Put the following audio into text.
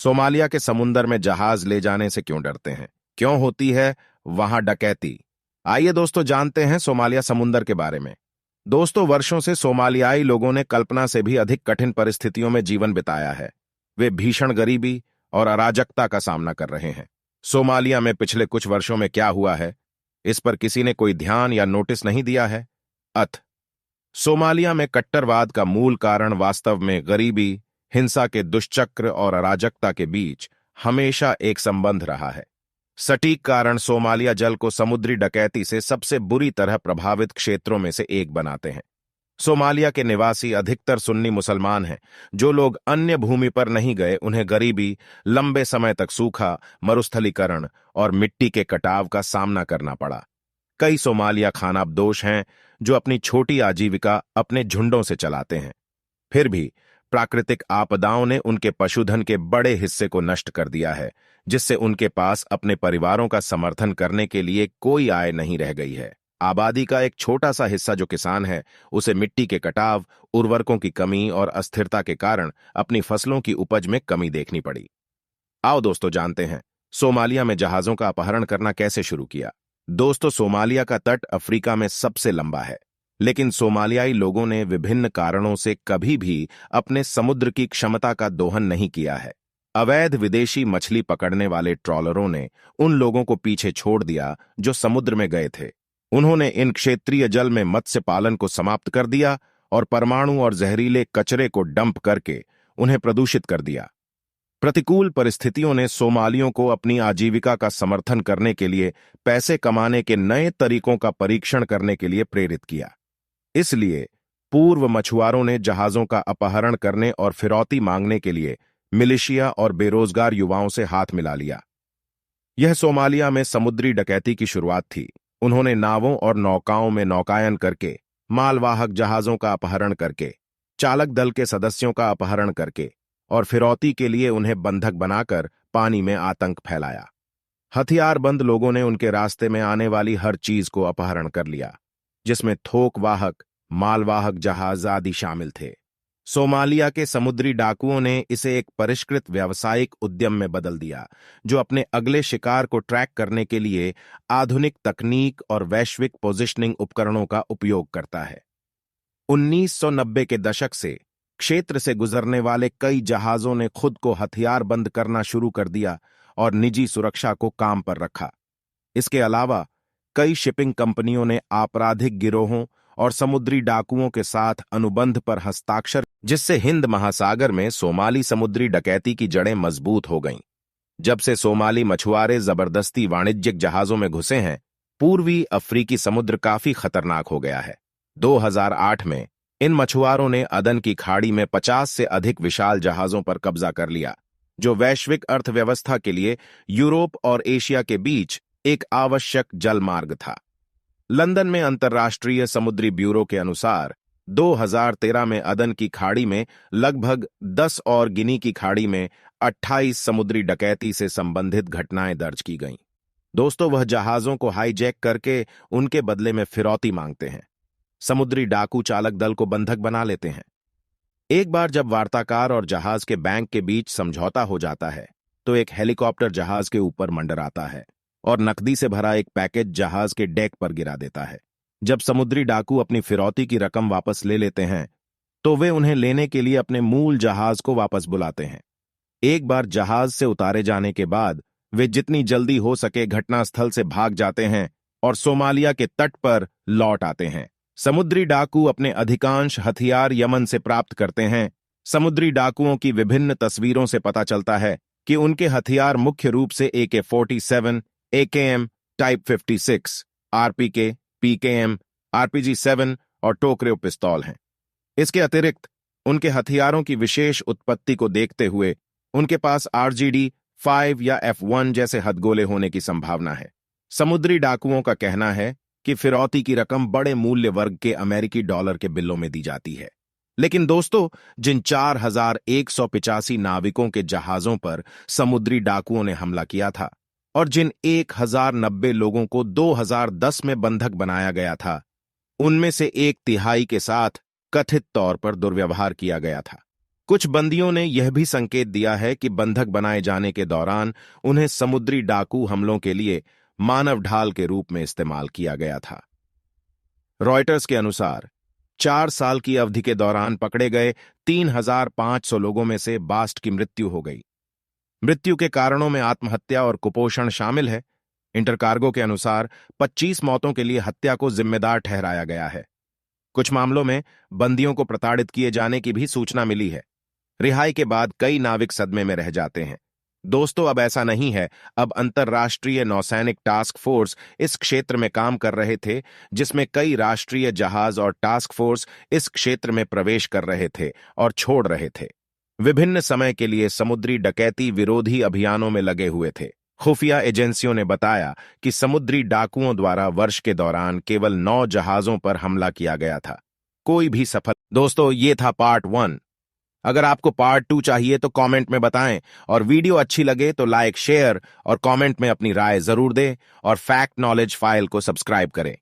Somalia के समुंदर में जहाज ले जाने से क्यों डरते हैं? क्यों होती है वहां डकैती? आइए दोस्तों जानते हैं सोमालिया समुंदर के बारे में। दोस्तों, वर्षों से सोमालियाई लोगों ने कल्पना से भी अधिक कठिन परिस्थितियों में जीवन बिताया है। वे भीषण गरीबी और अराजकता का सामना कर रहे हैं। सोमालिया में पिछले कुछ वर्षों में क्या हुआ है, इस पर किसी ने कोई ध्यान या नोटिस नहीं दिया है। सोमालिया में कट्टरवाद का मूल कारण वास्तव में गरीबी, हिंसा के दुष्चक्र और अराजकता के बीच हमेशा एक संबंध रहा है। सटीक कारण सोमालिया जल को समुद्री डकैती से सबसे बुरी तरह प्रभावित क्षेत्रों में से एक बनाते हैं। सोमालिया के निवासी अधिकतर सुन्नी मुसलमान हैं। जो लोग अन्य भूमि पर नहीं गए, उन्हें गरीबी, लंबे समय तक सूखा, मरुस्थलीकरण और मिट्टी के कटाव का सामना करना पड़ा। कई सोमालिया खानाबदोश हैं जो अपनी छोटी आजीविका अपने झुंडों से चलाते हैं। फिर भी प्राकृतिक आपदाओं ने उनके पशुधन के बड़े हिस्से को नष्ट कर दिया है, जिससे उनके पास अपने परिवारों का समर्थन करने के लिए कोई आय नहीं रह गई है। आबादी का एक छोटा सा हिस्सा जो किसान है, उसे मिट्टी के कटाव, उर्वरकों की कमी और अस्थिरता के कारण अपनी फसलों की उपज में कमी देखनी पड़ी। आओ दोस्तों जानते हैं सोमालिया में जहाजों का अपहरण करना कैसे शुरू किया। दोस्तों, सोमालिया का तट अफ्रीका में सबसे लंबा है, लेकिन सोमालियाई लोगों ने विभिन्न कारणों से कभी भी अपने समुद्र की क्षमता का दोहन नहीं किया है। अवैध विदेशी मछली पकड़ने वाले ट्रॉलरों ने उन लोगों को पीछे छोड़ दिया जो समुद्र में गए थे। उन्होंने इन क्षेत्रीय जल में मत्स्य पालन को समाप्त कर दिया और परमाणु और जहरीले कचरे को डंप करके उन्हें प्रदूषित कर दिया। प्रतिकूल परिस्थितियों ने सोमालियों को अपनी आजीविका का समर्थन करने के लिए पैसे कमाने के नए तरीकों का परीक्षण करने के लिए प्रेरित किया। इसलिए पूर्व मछुआरों ने जहाजों का अपहरण करने और फिरौती मांगने के लिए मिलिशिया और बेरोजगार युवाओं से हाथ मिला लिया। यह सोमालिया में समुद्री डकैती की शुरुआत थी। उन्होंने नावों और नौकाओं में नौकायन करके, मालवाहक जहाजों का अपहरण करके, चालक दल के सदस्यों का अपहरण करके और फिरौती के लिए उन्हें बंधक बनाकर पानी में आतंक फैलाया। हथियारबंद लोगों ने उनके रास्ते में आने वाली हर चीज को अपहरण कर लिया, जिसमें थोक वाहक, मालवाहक जहाज आदि शामिल थे। सोमालिया के समुद्री डाकुओं ने इसे एक परिष्कृत व्यावसायिक उद्यम में बदल दिया, जो अपने अगले शिकार को ट्रैक करने के लिए आधुनिक तकनीक और वैश्विक पोजिशनिंग उपकरणों का उपयोग करता है। 1990 के दशक से क्षेत्र से गुजरने वाले कई जहाजों ने खुद को हथियारबंद करना शुरू कर दिया और निजी सुरक्षा को काम पर रखा। इसके अलावा कई शिपिंग कंपनियों ने आपराधिक गिरोहों और समुद्री डाकुओं के साथ अनुबंध पर हस्ताक्षर, जिससे हिंद महासागर में सोमाली समुद्री डकैती की जड़ें मजबूत हो गईं। जब से सोमाली मछुआरे जबरदस्ती वाणिज्यिक जहाजों में घुसे हैं, पूर्वी अफ्रीकी समुद्र काफी खतरनाक हो गया है। 2008 में इन मछुआरों ने अदन की खाड़ी में 50 से अधिक विशाल जहाजों पर कब्जा कर लिया, जो वैश्विक अर्थव्यवस्था के लिए यूरोप और एशिया के बीच एक आवश्यक जल मार्ग था। लंदन में अंतर्राष्ट्रीय समुद्री ब्यूरो के अनुसार 2013 में अदन की खाड़ी में लगभग 10 और गिनी की खाड़ी में 28 समुद्री डकैती से संबंधित घटनाएं दर्ज की गईं। दोस्तों, वह जहाजों को हाईजैक करके उनके बदले में फिरौती मांगते हैं। समुद्री डाकू चालक दल को बंधक बना लेते हैं। एक बार जब वार्ताकार और जहाज के बैंक के बीच समझौता हो जाता है, तो एक हेलीकॉप्टर जहाज के ऊपर मंडराता है और नकदी से भरा एक पैकेज जहाज के डेक पर गिरा देता है। जब समुद्री डाकू अपनी फिरौती की रकम वापस ले लेते हैं, तो वे उन्हें लेने के लिए अपने मूल जहाज को वापस बुलाते हैं। एक बार जहाज से उतारे जाने के बाद वे जितनी जल्दी हो सके घटनास्थल से भाग जाते हैं और सोमालिया के तट पर लौट आते हैं। समुद्री डाकू अपने अधिकांश हथियार यमन से प्राप्त करते हैं। समुद्री डाकुओं की विभिन्न तस्वीरों से पता चलता है कि उनके हथियार मुख्य रूप से AK-47, AKM, type 56, RPK, PKM, RPG-7 और टोकरेव पिस्तौल हैं। इसके अतिरिक्त उनके हथियारों की विशेष उत्पत्ति को देखते हुए उनके पास RGD-5 या F1 जैसे हथगोले होने की संभावना है। समुद्री डाकुओं का कहना है कि फिरौती की रकम बड़े मूल्य वर्ग के अमेरिकी डॉलर के बिलों में दी जाती है। लेकिन दोस्तों, जिन 4185 नाविकों के जहाजों पर समुद्री डाकुओं ने हमला किया था और जिन 1090 लोगों को 2010 में बंधक बनाया गया था, उनमें से 1/3 के साथ कथित तौर पर दुर्व्यवहार किया गया था। कुछ बंदियों ने यह भी संकेत दिया है कि बंधक बनाए जाने के दौरान उन्हें समुद्री डाकू हमलों के लिए मानव ढाल के रूप में इस्तेमाल किया गया था। रॉयटर्स के अनुसार 4 साल की अवधि के दौरान पकड़े गए 3,500 लोगों में से 62 की मृत्यु हो गई। मृत्यु के कारणों में आत्महत्या और कुपोषण शामिल है। इंटरकार्गो के अनुसार 25 मौतों के लिए हत्या को जिम्मेदार ठहराया गया है। कुछ मामलों में बंदियों को प्रताड़ित किए जाने की भी सूचना मिली है। रिहाई के बाद कई नाविक सदमे में रह जाते हैं। दोस्तों, अब ऐसा नहीं है। अब अंतर्राष्ट्रीय नौसैनिक टास्क फोर्स इस क्षेत्र में काम कर रहे थे, जिसमें कई राष्ट्रीय जहाज और टास्क फोर्स इस क्षेत्र में प्रवेश कर रहे थे और छोड़ रहे थे। विभिन्न समय के लिए समुद्री डकैती विरोधी अभियानों में लगे हुए थे। खुफिया एजेंसियों ने बताया कि समुद्री डाकुओं द्वारा वर्ष के दौरान केवल 9 जहाजों पर हमला किया गया था। कोई भी सफल। दोस्तों, ये था पार्ट 1। अगर आपको पार्ट 2 चाहिए तो कमेंट में बताएं, और वीडियो अच्छी लगे तो लाइक, शेयर और कमेंट में अपनी राय जरूर दें, और फैक्ट नॉलेज फाइल को सब्सक्राइब करें।